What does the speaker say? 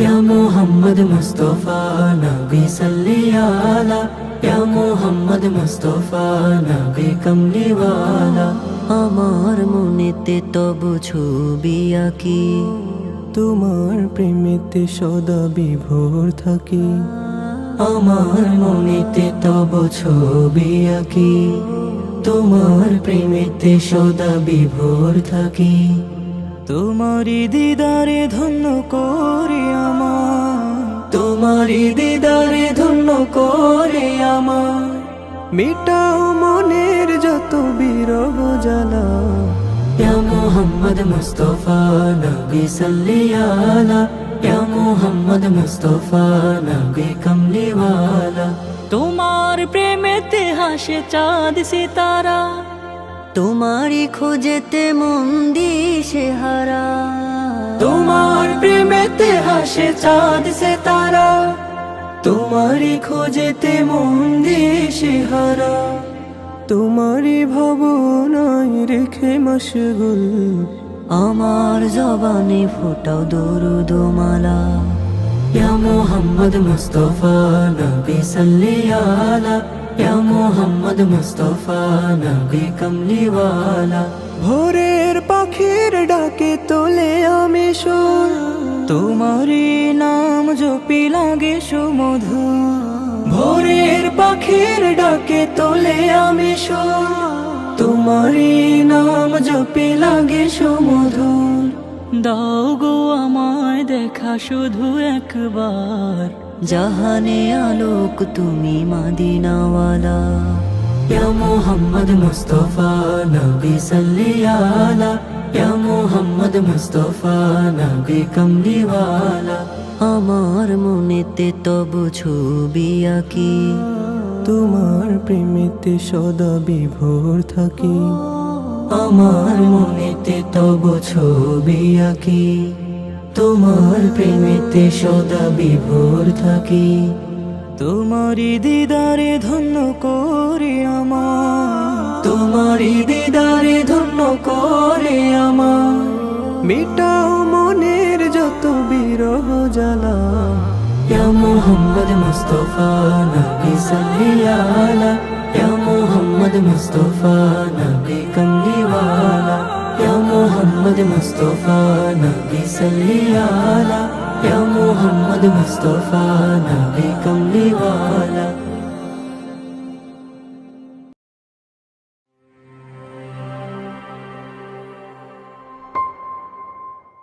या मोहम्मद मुस्तफा नबी सल्ली आला, या मोहम्मद मुस्तफा नबी कमली वाला। আমার মনেতে তব ছবি আঁকি, তোমার প্রেমেতে সদা বিভোর থাকি। আমার মনেতে তব ছবি আঁকি, তোমার প্রেমেতে সদা বিভোর থাকি। তোমারি দিদারে ধন্য করে আমার, তোমারি দিদারে ধন্য করে আমার। মিটাও মনের যত বিরহ জ্বালা। या मोहम्मद मुस्तफा नबी सल्ली आला, या मोहम्मद मुस्तफा नबी कमली वाला। তোমার প্রেমেতে হাসে চাঁদ সিতারা, তোমারই খোঁজেতে মন দিশে হারা। তোমার প্রেমেতে হাসে চাঁদ সে তারা, তোমারি খোঁজেতে মন দিশে হারা। তোমারি ভাবনায় রেখে মশগুল, আমার জবানে ফোটাও দরুদ মালা। या मोहम्मद मुस्तफा नबी सल्ली आला, या मोहम्मद मुस्तफा नबी कमली वाला। ভোরের পাখির ডাকে তোলে আমি সুর, তোমারি নাম জপি লাগে সুমধুর। ভোরের পাখির ডাকে তোলে আমি সুর, তোমারি নাম জপি লাগে সুমধুর। দাও গো আমায় দেখা শুধু একবার, জাহানে আলোক তুমি মাদিনাওয়ালা। या मोहम्मद मुस्तफा नबी सल्ली आला, या मोहम्मद मुस्तफा नबी कमली वाला। আমার মনেতে তব ছবি আঁকি, তোমার প্রেমেতে সদা বিভোর থাকি। আমার মনেতে তব ছবি আঁকি, তোমার প্রেমেতে সদা বিভোর থাকি। তোমারি দিদারে ধন্য করে আমার, তোমারি দিদারে ধন্য করে আমার। মিটাও মনের যত বিরহ জ্বালা। या मोहम्मद मुस्तफा नबी सल्ली आला, या मोहम्मद मुस्तफा नबी कमली वाला। या मोहम्मद मुस्तफा नबी सल्ली आला, या मोहम्मद मुस्तफा नबी कमली वाला।